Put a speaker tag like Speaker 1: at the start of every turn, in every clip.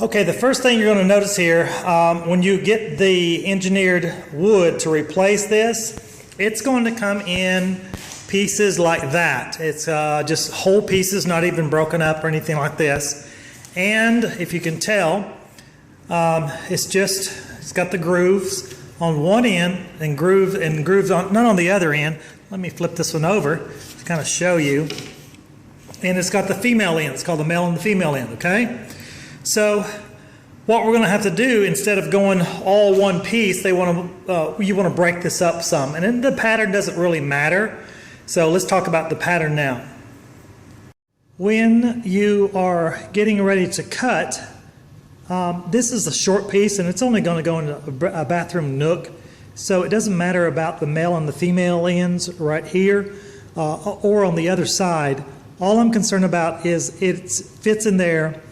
Speaker 1: Okay, the first thing you're going to notice here, when you get the engineered wood to replace this, it's going to come in pieces like that. It's just whole pieces, not even broken up or anything like this. And if you can tell, it's got the grooves on one end and grooves on, not on the other end. Let me flip this one over to kind of show you. And it's got the female end. It's called the male and the female end, okay? So what we're going to have to do, instead of going all one piece, you want to break this up some. And then the pattern doesn't really matter. So let's talk about the pattern now. When you are getting ready to cut, this is a short piece and it's only going to go into a bathroom nook. So it doesn't matter about the male and the female ends right here or on the other side. All I'm concerned about is it fits in there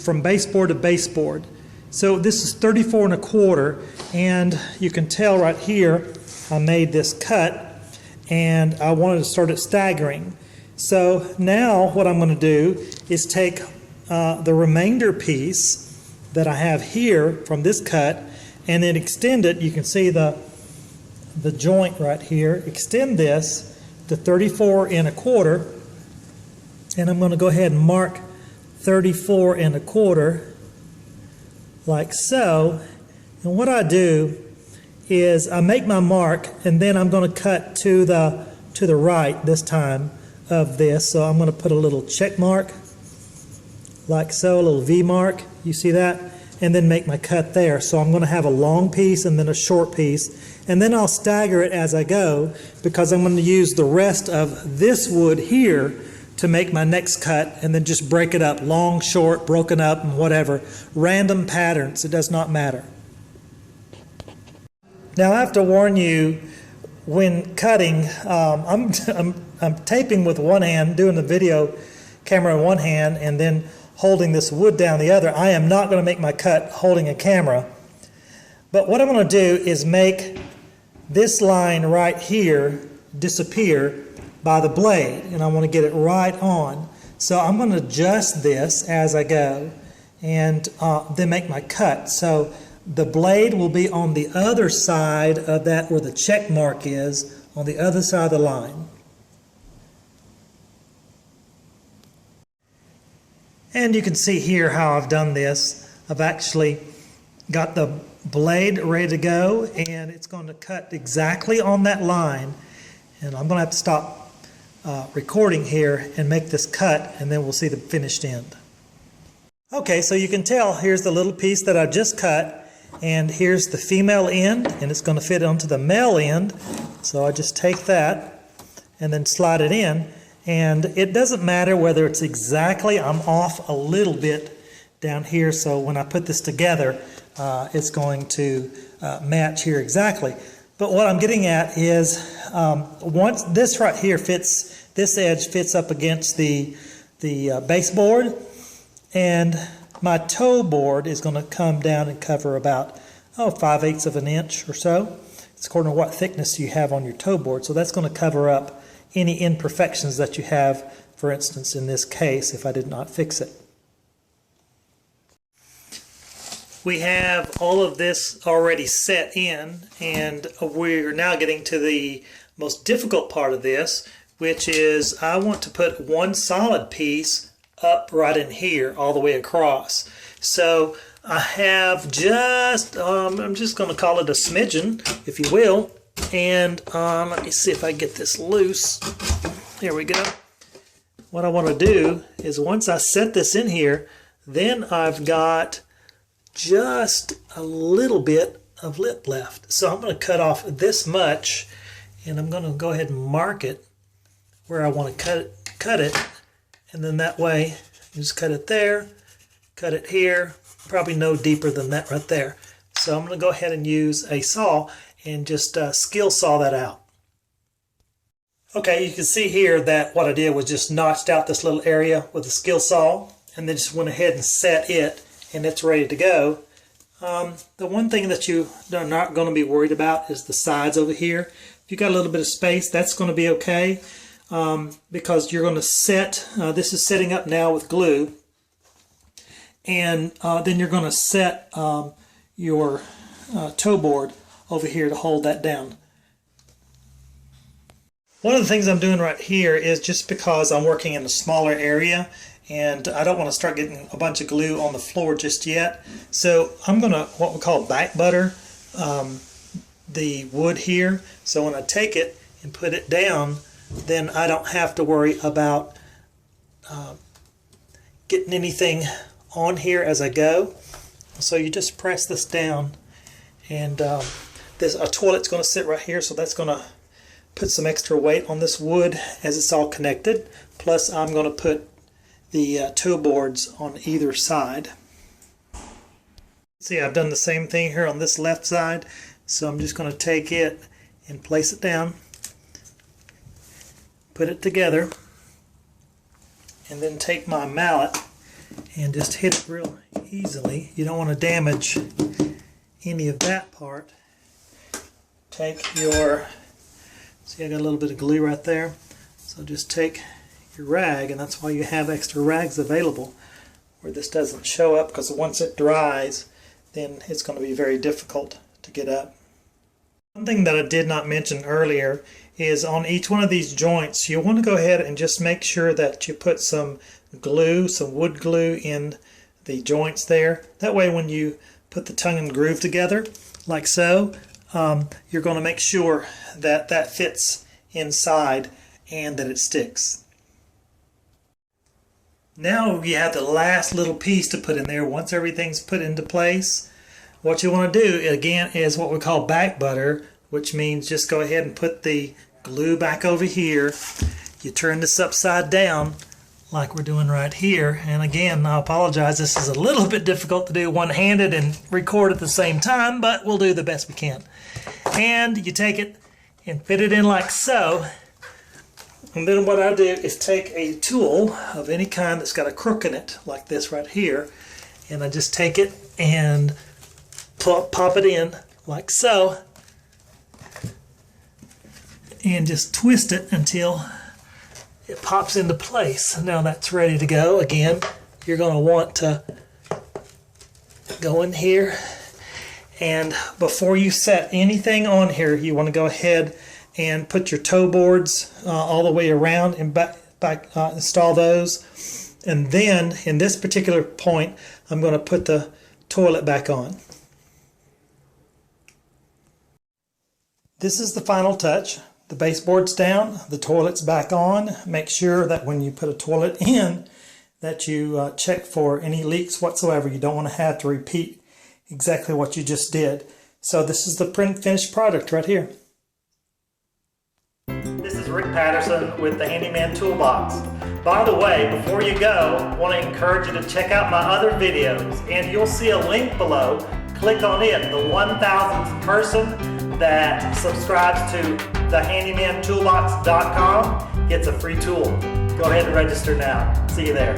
Speaker 1: from baseboard to baseboard. So this is 34 1/4, and you can tell right here I made this cut and I wanted to start it staggering. So now what I'm going to do is take the remainder piece that I have here from this cut and then extend it. You can see the joint right here. Extend this to 34 1/4, and I'm going to go ahead and mark 34 1/4 like so. And what I do is I make my mark and then I'm going to cut to the right this time of this. So I'm going to put a little check mark like so, a little V mark, you see that, and then make my cut there. So I'm going to have a long piece and then a short piece, and then I'll stagger it as I go because I'm going to use the rest of this wood here to make my next cut, and then just break it up, long, short, broken up, and whatever. Random patterns, it does not matter. Now I have to warn you, when cutting, I'm taping with one hand, doing the video camera in one hand, and then holding this wood down the other. I am not going to make my cut holding a camera. But what I'm going to do is make this line right here disappear by the blade, and I want to get it right on. So I'm going to adjust this as I go and then make my cut. So the blade will be on the other side of that where the check mark is, on the other side of the line. And you can see here how I've done this. I've actually got the blade ready to go, and it's going to cut exactly on that line. And I'm going to have to stop recording here and make this cut, and then we'll see the finished end. Okay, so you can tell here's the little piece that I just cut, and here's the female end, and it's going to fit onto the male end. So I just take that and then slide it in, and it doesn't matter whether it's exactly, I'm off a little bit down here, so when I put this together it's going to match here exactly. But what I'm getting at is once this right here fits, this edge fits up against the baseboard, and my toe board is going to come down and cover about 5/8 of an inch or so. It's according to what thickness you have on your toe board. So that's going to cover up any imperfections that you have, for instance, in this case, if I did not fix it. We have all of this already set in, and we're now getting to the most difficult part of this, which is I want to put one solid piece up right in here all the way across. So I have just, I'm just going to call it a smidgen, if you will, and let me see if I get this loose. Here we go. What I want to do is once I set this in here, then I've got just a little bit of lip left. So I'm going to cut off this much, and I'm going to go ahead and mark it where I want to cut it, and then that way just cut it there, cut it here, probably no deeper than that right there. So I'm going to go ahead and use a saw and just skill saw that out. Okay, you can see here that what I did was just notched out this little area with a skill saw, and then just went ahead and set it, and it's ready to go. The one thing that you are not going to be worried about is the sides over here. If you got a little bit of space, that's going to be okay, because you're going to set, this is setting up now with glue, and then you're going to set your toe board over here to hold that down. One of the things I'm doing right here is just because I'm working in a smaller area and I don't want to start getting a bunch of glue on the floor just yet. So I'm going to what we call back butter the wood here. So when I take it and put it down, then I don't have to worry about getting anything on here as I go. So you just press this down, and there's a toilet's going to sit right here, so that's going to put some extra weight on this wood as it's all connected. Plus I'm going to put the toe boards on either side. See, I've done the same thing here on this left side, so I'm just going to take it and place it down, put it together, and then take my mallet and just hit it real easily. You don't want to damage any of that part. Take your, see, I got a little bit of glue right there, so just take your rag, and that's why you have extra rags available where this doesn't show up, because once it dries then it's going to be very difficult to get up. One thing that I did not mention earlier is on each one of these joints you want to go ahead and just make sure that you put some glue, some wood glue in the joints there. That way when you put the tongue and groove together like so, you're going to make sure that that fits inside and that it sticks. Now you have the last little piece to put in there. Once everything's put into place, what you want to do again is what we call back butter, which means just go ahead and put the glue back over here. You turn this upside down like we're doing right here, and again I apologize, this is a little bit difficult to do one-handed and record at the same time, but we'll do the best we can. And you take it and fit it in like so, and then what I do is take a tool of any kind that's got a crook in it like this right here, and I just take it and pop it in like so and just twist it until it pops into place. Now that's ready to go. Again, you're going to want to go in here, and before you set anything on here you want to go ahead and put your toe boards all the way around and install those, and then in this particular point I'm going to put the toilet back on. This is the final touch. The baseboard's down, the toilet's back on. Make sure that when you put a toilet in that you check for any leaks whatsoever. You don't want to have to repeat exactly what you just did. So this is the finished product right here. This is Rick Patterson with the Handyman Toolbox. By the way, before you go, I want to encourage you to check out my other videos, and you'll see a link below. Click on it. The 1,000th person that subscribes to thehandymantoolbox.com gets a free tool. Go ahead and register now. See you there.